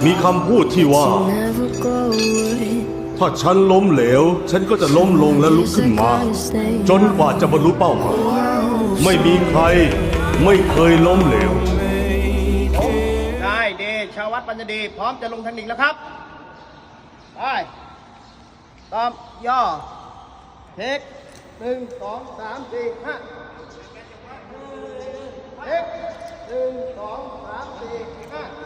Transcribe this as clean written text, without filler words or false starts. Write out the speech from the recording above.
มีคำพูดที่ว่าถ้าฉันล้มเหลวฉันก็จะล้มลงและลุกขึ้นมาจนกว่าจะบรรลุเป้าหมายไม่มีใครไม่เคยล้มเหลวได้ดีชาววัดปัญญดีพร้อมจะลงเทคนิคแล้วครับไปตอมย่อเทค1 2 3 4 5เทค1 2 3 4 5